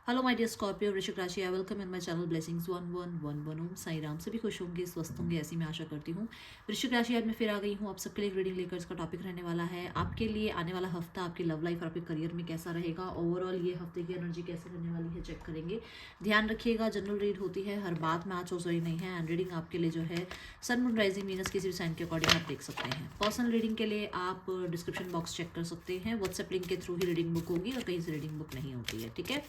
Hello my dear Scorpio, वृश्चिक राशि, I welcome in my channel blessings 1111 ओम साई राम। सभी खुश होंगे, स्वस्थ होंगे, ऐसी मैं आशा करती हूँ। वृश्चिक राशि, आज मैं फिर आ गई हूँ आप सबके लिए रीडिंग लेकर। इसका टॉपिक रहने वाला है आपके लिए आने वाला हफ्ता आपकी लव लाइफ और आपके करियर में कैसा रहेगा। ओवरऑल ये हफ्ते की एनर्जी कैसे रहने वाली है चेक करेंगे। ध्यान रखिएगा, जनरल रीड होती है, हर बात मैच हो सही नहीं है। एंड रीडिंग आपके लिए जो है सन मून राइजिंग वीनस किसी भी साइन के अकॉर्डिंग आप देख सकते हैं। पर्सनल रीडिंग के लिए आप डिस्क्रिप्शन बॉक्स चेक कर सकते हैं। व्हाट्सएप लिंक के थ्रू ही रीडिंग बुक होगी और कहीं से रीडिंग बुक नहीं होती है, ठीक है।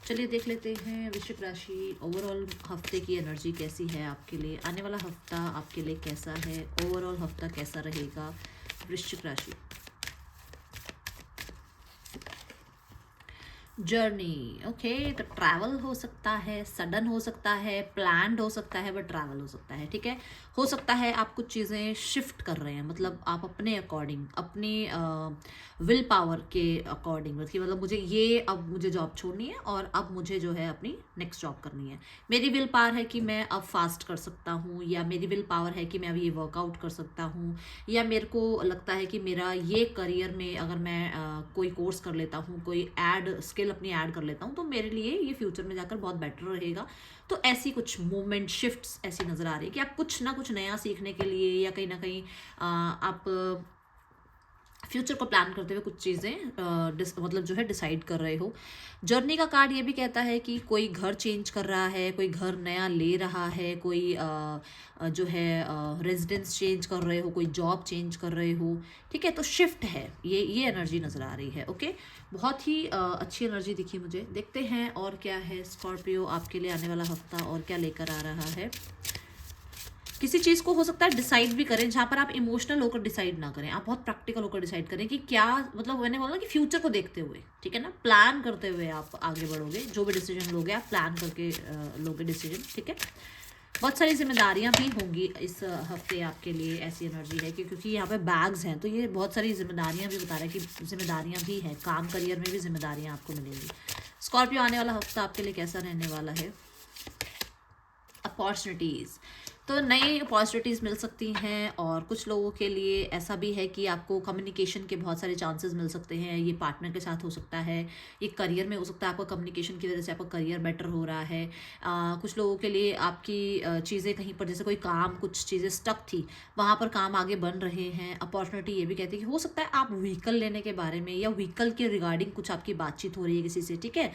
चलिए देख लेते हैं वृश्चिक राशि, ओवरऑल हफ्ते की एनर्जी कैसी है आपके लिए। आने वाला हफ्ता आपके लिए कैसा है, ओवरऑल हफ्ता कैसा रहेगा वृश्चिक राशि। जर्नी, ओके, तो ट्रैवल हो सकता है, सडन हो सकता है, प्लान्ड हो सकता है, बट ट्रैवल हो सकता है, ठीक है। हो सकता है आप कुछ चीज़ें शिफ्ट कर रहे हैं, मतलब आप अपने अकॉर्डिंग, अपनी विल पावर के अकॉर्डिंग, मतलब मुझे ये, अब मुझे जॉब छोड़नी है और अब मुझे जो है अपनी नेक्स्ट जॉब करनी है। मेरी विल पावर है कि मैं अब फास्ट कर सकता हूँ, या मेरी विल पावर है कि मैं अब ये वर्कआउट कर सकता हूँ, या मेरे को लगता है कि मेरा ये करियर में अगर मैं कोई कोर्स कर लेता हूँ, कोई ऐड स्किल अपनी ऐड कर लेता हूँ, तो मेरे लिए ये फ्यूचर में जाकर बहुत बेटर रहेगा। तो ऐसी कुछ मूवमेंट शिफ्ट्स ऐसी नज़र आ रही है कि आप कुछ ना कुछ नया सीखने के लिए, या कहीं ना कहीं आप फ्यूचर को प्लान करते हुए कुछ चीज़ें मतलब जो है डिसाइड कर रहे हो। जर्नी का कार्ड ये भी कहता है कि कोई घर चेंज कर रहा है, कोई घर नया ले रहा है, कोई जो है रेजिडेंस चेंज कर रहे हो, कोई जॉब चेंज कर रहे हो, ठीक है। तो शिफ्ट है, ये एनर्जी नज़र आ रही है, ओके। बहुत ही अच्छी एनर्जी दिखी मुझे। देखते हैं और क्या है स्कॉर्पियो आपके लिए आने वाला हफ्ता और क्या लेकर आ रहा है। किसी चीज़ को हो सकता है डिसाइड भी करें, जहाँ पर आप इमोशनल होकर डिसाइड ना करें, आप बहुत प्रैक्टिकल होकर डिसाइड करें कि क्या, मतलब मैंने बोला कि फ्यूचर को देखते हुए, ठीक है ना, प्लान करते हुए आप आगे बढ़ोगे। जो भी डिसीजन लोगे आप प्लान करके लोगे डिसीजन, ठीक है। बहुत सारी जिम्मेदारियां भी होंगी इस हफ्ते आपके लिए, ऐसी एनर्जी है कि क्योंकि यहाँ पे बैग्स हैं, तो ये बहुत सारी जिम्मेदारियां भी बता रहा है कि जिम्मेदारियां भी हैं, काम करियर में भी जिम्मेदारियां आपको मिलेंगी। स्कॉर्पियो, आने वाला हफ्ता आपके लिए कैसा रहने वाला है। अपॉर्चुनिटीज़, तो नई अपॉर्चुनिटीज़ मिल सकती हैं, और कुछ लोगों के लिए ऐसा भी है कि आपको कम्युनिकेशन के बहुत सारे चांसेस मिल सकते हैं। ये पार्टनर के साथ हो सकता है, ये करियर में हो सकता है, आपका कम्युनिकेशन की वजह से आपका करियर बेटर हो रहा है। कुछ लोगों के लिए आपकी चीज़ें कहीं पर, जैसे कोई काम, कुछ चीज़ें स्टक थी, वहाँ पर काम आगे बन रहे हैं। अपॉर्चुनिटी ये भी कहती है कि हो सकता है आप व्हीकल लेने के बारे में, या व्हीकल के रिगार्डिंग कुछ आपकी बातचीत हो रही है किसी से, ठीक है।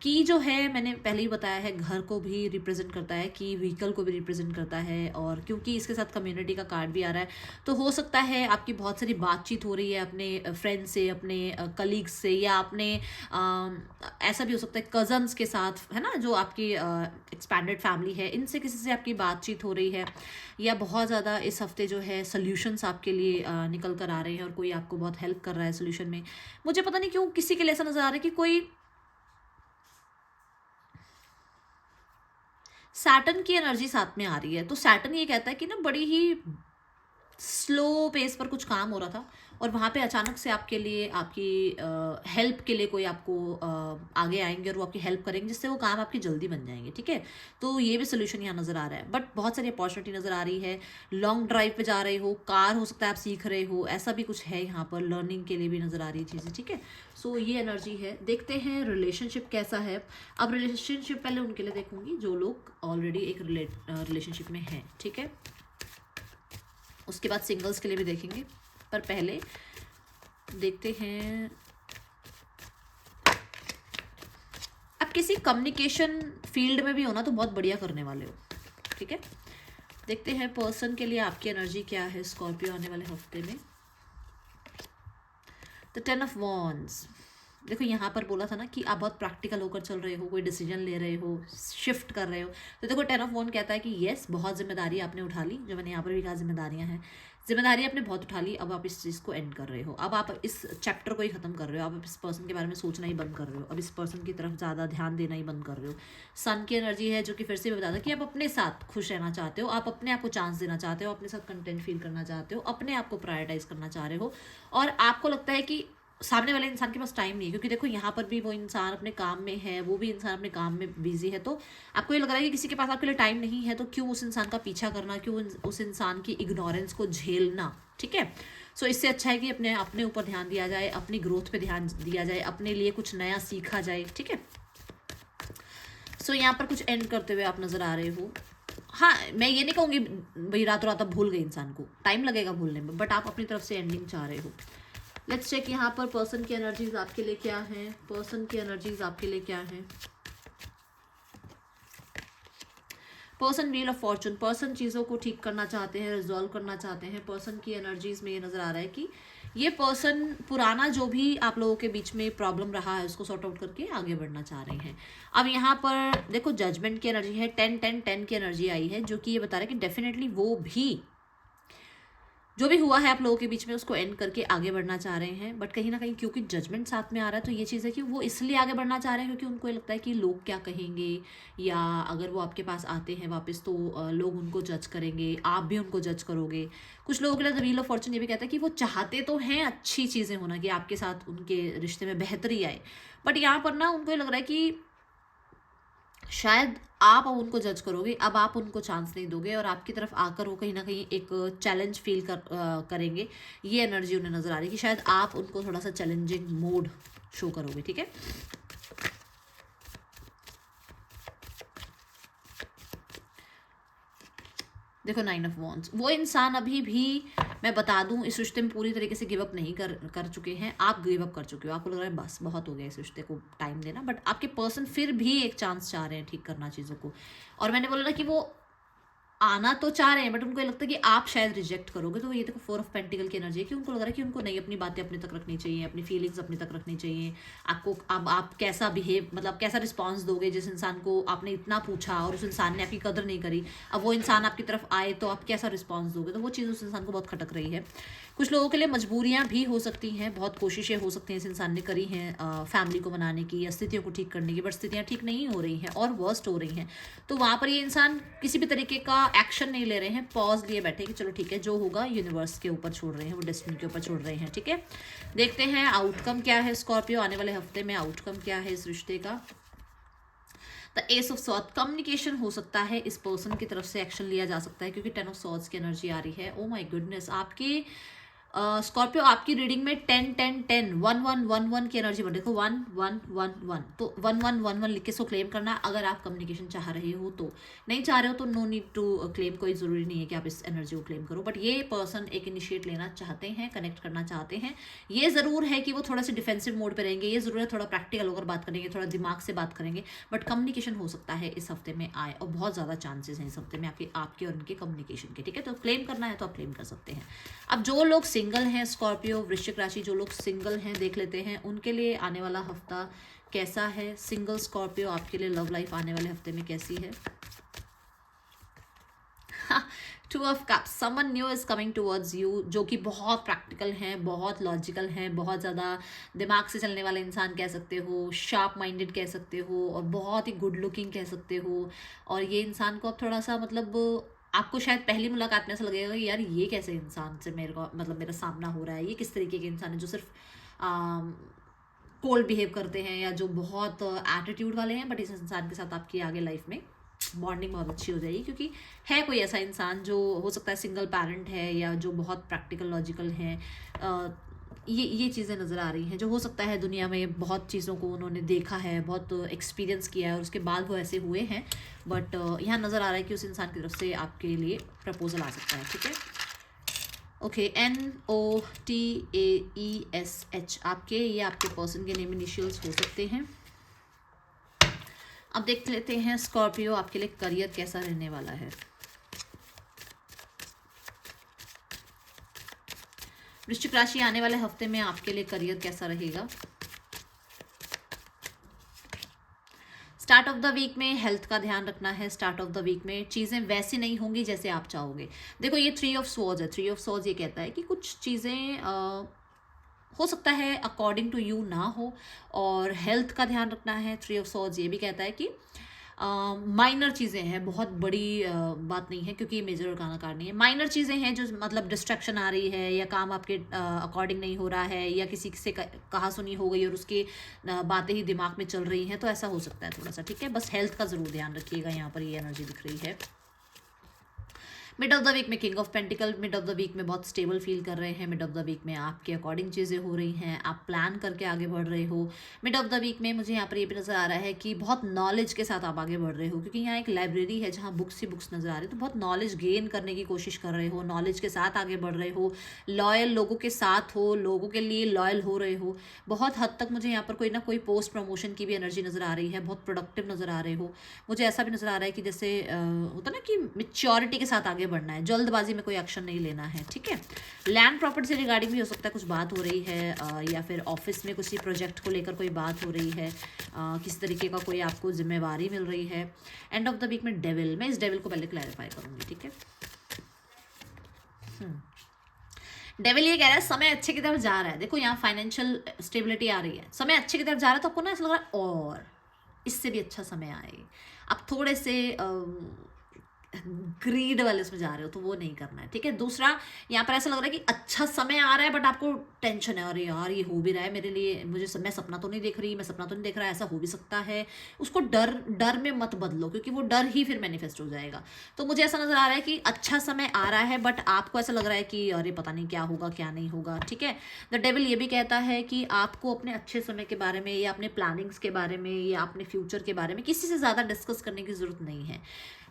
कि जो है, मैंने पहले ही बताया है, घर को भी रिप्रेजेंट करता है, कि व्हीकल को भी रिप्रेजेंट करता है, और क्योंकि इसके साथ कम्युनिटी का कार्ड भी आ रहा है, तो हो सकता है आपकी बहुत सारी बातचीत हो रही है अपने फ्रेंड से, अपने कलीग्स से, या अपने ऐसा भी हो सकता है कज़न्स के साथ, है ना, जो आपकी एक्सपैंडेड फैमिली है, इनसे किसी से आपकी बातचीत हो रही है। या बहुत ज़्यादा इस हफ्ते जो है सोल्यूशंस आपके लिए निकल कर आ रहे हैं, और कोई आपको बहुत हेल्प कर रहा है सोल्यूशन में। मुझे पता नहीं क्यों किसी के लिए ऐसा नज़र आ रहा है कि कोई सैटर्न की एनर्जी साथ में आ रही है। तो सैटर्न ये कहता है कि ना, बड़ी ही स्लो पेस पर कुछ काम हो रहा था, और वहाँ पे अचानक से आपके लिए, आपकी हेल्प के लिए कोई आपको आगे आएंगे, और वो आपकी हेल्प करेंगे, जिससे वो काम आपकी जल्दी बन जाएंगे, ठीक है। तो ये भी सोल्यूशन यहाँ नज़र आ रहा है। बट बहुत सारी अपॉर्चुनिटी नज़र आ रही है। लॉन्ग ड्राइव पे जा रहे हो, कार हो सकता है आप सीख रहे हो, ऐसा भी कुछ है यहाँ पर। लर्निंग के लिए भी नज़र आ रही है चीज़ें, ठीक है। सो ये एनर्जी है। देखते हैं रिलेशनशिप कैसा है। अब रिलेशनशिप पहले उनके लिए देखूंगी जो लोग ऑलरेडी एक रिलेशनशिप में हैं, ठीक है। उसके बाद सिंगल्स के लिए भी देखेंगे, पर पहले देखते हैं आप किसी कम्युनिकेशन फील्ड में भी हो ना, तो बहुत बढ़िया करने वाले हो, ठीक है। देखते हैं पर्सन के लिए आपकी एनर्जी क्या है स्कॉर्पियो आने वाले हफ्ते में। द 10 ऑफ वॉन्ड्स, देखो यहाँ पर बोला था ना कि आप बहुत प्रैक्टिकल होकर चल रहे हो, कोई डिसीजन ले रहे हो, शिफ्ट कर रहे हो। तो देखो 10 ऑफ वॉन्ड कहता है कि येस, बहुत जिम्मेदारी आपने उठा ली, जो मैंने यहाँ पर भी कहा जिम्मेदारियाँ हैं, जिम्मेदारी आपने बहुत उठा ली। अब आप इस चीज़ को एंड कर रहे हो, अब आप इस चैप्टर को ही ख़त्म कर रहे हो, आप इस पर्सन के बारे में सोचना ही बंद कर रहे हो, अब इस पर्सन की तरफ ज़्यादा ध्यान देना ही बंद कर रहे हो। सन की एनर्जी है, जो कि फिर से बता था कि आप अपने साथ खुश रहना चाहते हो, आप अपने आप को चांस देना चाहते हो, अपने साथ कंटेंट फील करना चाहते हो, अपने आप को प्रायोरिटाइज करना चाह रहे हो, और आपको लगता है कि सामने वाले इंसान के पास टाइम नहीं है, क्योंकि देखो यहाँ पर भी वो इंसान अपने काम में है, वो भी इंसान अपने काम में बिजी है। तो आपको ये लग रहा है कि किसी के पास आपके लिए टाइम नहीं है, तो क्यों उस इंसान का पीछा करना, क्यों उस इंसान की इग्नोरेंस को झेलना, ठीक है। सो इससे अच्छा है कि अपने अपने ऊपर ध्यान दिया जाए, अपनी ग्रोथ पे ध्यान दिया जाए, अपने लिए कुछ नया सीखा जाए, ठीक है। सो यहाँ पर कुछ एंड करते हुए आप नज़र आ रहे हो। हाँ, मैं ये नहीं कहूँगी भाई रातों रात आप भूल गए, इंसान को टाइम लगेगा भूलने में, बट आप अपनी तरफ से एंडिंग चाह रहे हो। लेट्स चेक यहाँ पर पर्सन की एनर्जीज आपके लिए क्या है, पर्सन की एनर्जीज आपके लिए क्या है। Person wheel of Fortune, person चीज़ों को ठीक करना चाहते हैं, रिजॉल्व करना चाहते हैं। पर्सन की एनर्जीज में ये नज़र आ रहा है कि ये पर्सन पुराना जो भी आप लोगों के बीच में प्रॉब्लम रहा है उसको सॉर्ट आउट करके आगे बढ़ना चाह रहे हैं। अब यहाँ पर देखो जजमेंट की एनर्जी है, 10-10-10 की एनर्जी आई है, जो कि ये बता रहा है कि डेफिनेटली वो भी जो भी हुआ है आप लोगों के बीच में उसको एंड करके आगे बढ़ना चाह रहे हैं। बट कहीं ना कहीं क्योंकि जजमेंट साथ में आ रहा है तो ये चीज़ है कि वो इसलिए आगे बढ़ना चाह रहे हैं क्योंकि उनको ये लगता है कि लोग क्या कहेंगे, या अगर वो आपके पास आते हैं वापस तो लोग उनको जज करेंगे, आप भी उनको जज करोगे। कुछ लोगों के लिए द व्हील ऑफ फॉर्चून ये भी कहता है कि वो चाहते तो हैं अच्छी चीज़ें होना, कि आपके साथ उनके रिश्ते में बेहतरी आए, बट यहाँ पर ना उनको ये लग रहा है कि शायद आप अब उनको जज करोगे, अब आप उनको चांस नहीं दोगे और आपकी तरफ आकर वो कहीं ना कहीं एक चैलेंज फील करेंगे। ये एनर्जी उन्हें नज़र आ रही है कि शायद आप उनको थोड़ा सा चैलेंजिंग मोड शो करोगे। ठीक है, देखो 9 ऑफ वॉन्ड्स, वो इंसान अभी भी मैं बता दूं इस रिश्ते में पूरी तरीके से गिव अप नहीं कर चुके हैं। आप गिव अप कर चुके हो, आपको लग रहा है बस बहुत हो गया इस रिश्ते को टाइम देना, बट आपके पर्सन फिर भी एक चांस चाह रहे हैं ठीक करना चीज़ों को। और मैंने बोला ना कि वो आना तो चाह रहे हैं बट उनको ये लगता है कि आप शायद रिजेक्ट करोगे। तो ये देखो 4 ऑफ पेंटिकल की एनर्जी है कि उनको लग रहा है कि उनको नहीं, अपनी बातें अपने तक रखनी चाहिए, अपनी फीलिंग्स अपने तक रखनी चाहिए। आपको अब आप कैसा बिहेव, मतलब कैसा रिस्पॉन्स दोगे जिस इंसान को आपने इतना पूछा और उस इंसान ने आपकी कदर नहीं करी, अब वो इंसान आपकी तरफ आए तो आप कैसा रिस्पॉन्स दोगे, तो वो चीज़ उस इंसान को बहुत खटक रही है। कुछ लोगों के लिए मजबूरियाँ भी हो सकती हैं, बहुत कोशिशें हो सकती हैं इस इंसान ने करी हैं फैमिली को बनाने की या स्थितियों को ठीक करने की, बट स्थितियाँ ठीक नहीं हो रही हैं और वर्स्ट हो रही हैं। तो वहाँ पर ये इंसान किसी भी तरीके का एक्शन नहीं ले रहे हैं, पॉज लिए बैठे कि चलो ठीक है जो होगा यूनिवर्स के ऊपर छोड़ रहे हैं, वो डेस्टिनी के ऊपर छोड़ रहे हैं। ठीक है, देखते हैं आउटकम क्या है स्कॉर्पियो, आने वाले हफ्ते में आउटकम क्या है इस रिश्ते का। The S of sword, communication हो सकता है, इस पर्सन की तरफ से एक्शन लिया जा सकता है क्योंकि 10 ऑफ सॉर्ड्स की एनर्जी आ रही है। ओ माय गुडनेस, आपकी स्कॉर्पियो आपकी रीडिंग में 10-10-10 1-1-1-1 की एनर्जी बढ़ रही है। 1-1-1-1 तो 1-1-1-1 लिख के इसको क्लेम करना अगर आप कम्युनिकेशन चाह रहे हो तो। नहीं चाह रहे हो तो नो नीड टू क्लेम, कोई ज़रूरी नहीं है कि आप इस एनर्जी को क्लेम करो। बट ये पर्सन एक इनिशिएट लेना चाहते हैं, कनेक्ट करना चाहते हैं। ये ज़रूर है कि वो थोड़ा सा डिफेंसिव मोड पे रहेंगे, ये ज़रूर है थोड़ा प्रैक्टिकल होकर बात करेंगे, थोड़ा दिमाग से बात करेंगे, बट कम्युनिकेशन हो सकता है इस हफ्ते में आए और बहुत ज़्यादा चांसेस हैं इस हफ्ते में आपके और उनके कम्युनिकेशन के। ठीक है, तो क्लेम करना है तो आप क्लेम कर सकते हैं। अब जो लोग सिंगल हैं स्कॉर्पियो वृश्चिक राशि, जो लोग सिंगल हैं देख लेते हैं उनके लिए आने वाला हफ्ता कैसा है। सिंगल स्कॉर्पियो आपके लिए लव लाइफ आने वाले हफ्ते में कैसी है। 2 of cups, someone new is coming towards you, जो कि बहुत प्रैक्टिकल हैं, बहुत लॉजिकल हैं, बहुत ज़्यादा दिमाग से चलने वाले इंसान कह सकते हो, शार्प माइंडेड कह सकते हो और बहुत ही गुड लुकिंग कह सकते हो। और ये इंसान को अब थोड़ा सा मतलब आपको शायद पहली मुलाकात में ऐसा लगेगा कि यार ये कैसे इंसान से मेरे को मतलब मेरा सामना हो रहा है, ये किस तरीके के इंसान है जो सिर्फ कोल्ड बिहेव करते हैं या जो बहुत एटीट्यूड वाले हैं। बट इस इंसान के साथ आपकी आगे लाइफ में बॉन्डिंग बहुत अच्छी हो जाएगी क्योंकि है कोई ऐसा इंसान जो हो सकता है सिंगल पेरेंट है या जो बहुत प्रैक्टिकल लॉजिकल है। ये चीज़ें नज़र आ रही हैं, जो हो सकता है दुनिया में बहुत चीज़ों को उन्होंने देखा है, बहुत एक्सपीरियंस किया है और उसके बाद वो ऐसे हुए हैं। बट यहाँ नज़र आ रहा है कि उस इंसान की तरफ से आपके लिए प्रपोजल आ सकता है। ठीक है, ओके, NOTAESH आपके, ये आपके पर्सन के नेम इनिशियल्स हो सकते हैं। अब देख लेते हैं स्कॉर्पियो आपके लिए करियर कैसा रहने वाला है। वृश्चिक राशि, आने वाले हफ्ते में आपके लिए करियर कैसा रहेगा। स्टार्ट ऑफ द वीक में हेल्थ का ध्यान रखना है। स्टार्ट ऑफ द वीक में चीज़ें वैसी नहीं होंगी जैसे आप चाहोगे। देखो ये 3 ऑफ स्वॉर्ड्स है, 3 ऑफ स्वॉर्ड्स ये कहता है कि कुछ चीज़ें हो सकता है अकॉर्डिंग टू यू ना हो और हेल्थ का ध्यान रखना है। 3 ऑफ स्वॉर्ड्स ये भी कहता है कि माइनर चीज़ें हैं, बहुत बड़ी बात नहीं है क्योंकि ये मेजर अर्काना कार्ड नहीं है। माइनर चीज़ें हैं जो मतलब डिस्ट्रैक्शन आ रही है या काम आपके अकॉर्डिंग नहीं हो रहा है या किसी से कहा सुनी हो गई और उसकी बातें ही दिमाग में चल रही हैं, तो ऐसा हो सकता है थोड़ा सा। ठीक है, बस हेल्थ का ज़रूर ध्यान रखिएगा, यहाँ पर ये एनर्जी दिख रही है। मिड ऑफ द वीक में king of pentacle, mid of the week में बहुत स्टेबल फील कर रहे हैं, मिड ऑफ द वीक में आपके अकॉर्डिंग चीज़ें हो रही हैं, आप प्लान करके आगे बढ़ रहे हो। मिड ऑफ द वीक में मुझे यहाँ पर ये भी नज़र आ रहा है कि बहुत नॉलेज के साथ आप आगे बढ़ रहे हो, क्योंकि यहाँ एक लाइब्रेरी है जहाँ बुक्स ही बुक्स नज़र आ रही है, तो बहुत नॉलेज गेन करने की कोशिश कर रहे हो, नॉलेज के साथ आगे बढ़ रहे हो, लॉयल लोगों के साथ हो, लोगों के लिए लॉयल हो रहे हो। बहुत हद तक मुझे यहाँ पर कोई ना कोई पोस्ट प्रमोशन की भी एनर्जी नज़र आ रही है, बहुत प्रोडक्टिव नज़र आ रहे हो। मुझे ऐसा भी नज़र आ रहा है कि जैसे होता ना कि मेच्योरिटी के साथ आगे बढ़ना है, जल्दबाजी में कोई एक्शन नहीं लेना है, ठीक है। लैंड प्रॉपर्टी से रिगार्डिंग भी हो सकता है कुछ बात हो रही है, या फिर ऑफिस में किसी प्रोजेक्ट को लेकर कोई बात हो रही है, किस तरीके का कोई आपको जिम्मेवारी मिल रही है। एंड ऑफ द वीक में डेविल, मैं इस डेविल को पहले क्लैरिफाई करूंगी, ठीक है। डेविल ये कह रहा है समय अच्छे की तरफ जा रहा है। देखो यहाँ फाइनेंशियल स्टेबिलिटी आ रही है, समय अच्छे की तरफ जा रहा है, तो आपको ना ऐसा लग रहा है और इससे भी अच्छा समय आए। आप थोड़े से ग्रीड वाले उसमें जा रहे हो, तो वो नहीं करना है, ठीक है। दूसरा, यहाँ पर ऐसा लग रहा है कि अच्छा समय आ रहा है बट आपको टेंशन है, अरे यार ये हो भी रहा है मेरे लिए, मैं सपना तो नहीं देख रही, मैं सपना तो नहीं देख रहा, ऐसा हो भी सकता है। उसको डर में मत बदलो, क्योंकि वो डर ही फिर मैनिफेस्ट हो जाएगा। तो मुझे ऐसा नजर आ रहा है कि अच्छा समय आ रहा है बट आपको ऐसा लग रहा है कि अरे पता नहीं क्या होगा क्या नहीं होगा, ठीक है। द डेविल ये भी कहता है कि आपको अपने अच्छे समय के बारे में या अपने प्लानिंग्स के बारे में या अपने फ्यूचर के बारे में किसी से ज़्यादा डिस्कस करने की ज़रूरत नहीं है।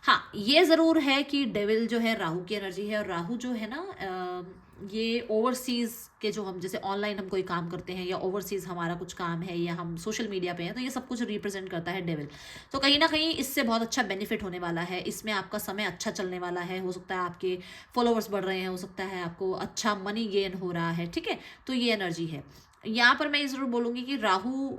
हाँ, ये ज़रूर है कि डेविल जो है राहु की एनर्जी है, और राहु जो है ना ये ओवरसीज़ के जो हम जैसे ऑनलाइन हम कोई काम करते हैं या ओवरसीज़ हमारा कुछ काम है या हम सोशल मीडिया पे हैं, तो ये सब कुछ रिप्रेजेंट करता है डेविल। तो कहीं ना कहीं इससे बहुत अच्छा बेनिफिट होने वाला है, इसमें आपका समय अच्छा चलने वाला है, हो सकता है आपके फॉलोअर्स बढ़ रहे हैं, हो सकता है आपको अच्छा मनी गेन हो रहा है, ठीक है। तो ये एनर्जी है। यहाँ पर मैं ये ज़रूर बोलूँगी कि राहु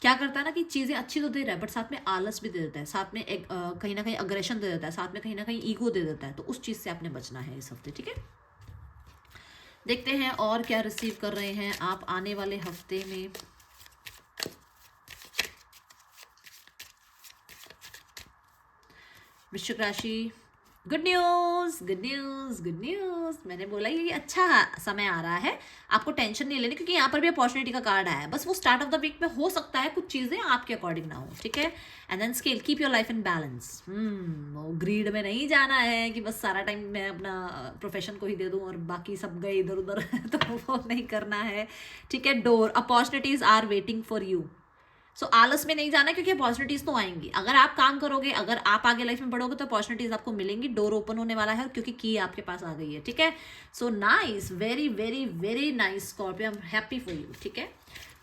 क्या करता है ना कि चीज़ें अच्छी तो दे रहा है बट साथ में आलस भी दे देता है, साथ में एक कहीं ना कहीं अग्रेशन दे देता है, साथ में कहीं ना कहीं ईगो दे देता है। तो उस चीज़ से आपने बचना है इस हफ्ते, ठीक है। देखते हैं और क्या रिसीव कर रहे हैं आप आने वाले हफ्ते में। वृश्चिक राशि, good news good news good news, मैंने बोला ये अच्छा समय आ रहा है, आपको टेंशन नहीं लेनी, क्योंकि यहाँ पर भी अपॉर्चुनिटी का कार्ड आया है। बस वो स्टार्ट ऑफ द वीक में हो सकता है कुछ चीज़ें आपके अकॉर्डिंग ना हो, ठीक है। And then scale, keep your life in balance. वो ग्रीड में नहीं जाना है कि बस सारा टाइम मैं अपना प्रोफेशन को ही दे दूँ और बाकी सब गए इधर उधर तो वो नहीं करना है, ठीक है। Door, opportunities are waiting for you. So आलस में नहीं जाना, क्योंकि अपॉर्चुनिटीज तो आएंगी। अगर आप काम करोगे, अगर आप आगे लाइफ में बढ़ोगे, तो अपॉर्चुनिटीज आपको मिलेंगी, डोर ओपन होने वाला है, क्योंकि की आपके पास आ गई है, ठीक है। So nice, very very very nice Scorpio, I am happy for you, ठीक है।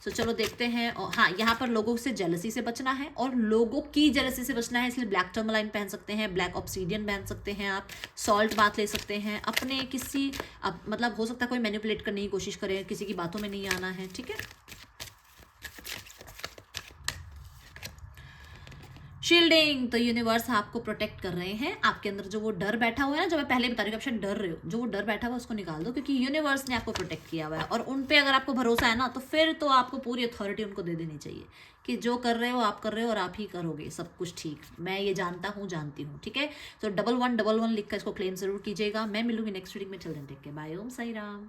सो चलो देखते हैं। हाँ, यहाँ पर लोगों से जेलसी से बचना है और लोगों की जेलसी से बचना है, इसलिए ब्लैक टर्मलाइन पहन सकते हैं, ब्लैक ऑब्सीडियन पहन सकते हैं, आप सॉल्ट बाथ ले सकते हैं। अपने किसी मतलब हो सकता है कोई मैनिपुलेट करने की कोशिश करे, किसी की बातों में नहीं आना है, ठीक है। शील्डिंग, तो यूनिवर्स आपको प्रोटेक्ट कर रहे हैं। आपके अंदर जो वो डर बैठा हुआ है ना, जो मैं पहले बता रही हूँ, आप डर रहे हो, जो वो डर बैठा हुआ है उसको निकाल दो, क्योंकि यूनिवर्स ने आपको प्रोटेक्ट किया हुआ है। और उन पे अगर आपको भरोसा है ना, तो फिर तो आपको पूरी अथॉरिटी उनको दे देनी चाहिए कि जो कर रहे हो आप कर रहे हो और आप ही करोगे सब कुछ ठीक। मैं ये जानता हूँ, जानती हूँ, ठीक है। तो 1111 लिख कर इसको क्लेम जरूर कीजिएगा। मैं मिलूंगी नेक्स्ट वीडियो में। चिल्ड्रन टेक के बाय। ओम साई राम।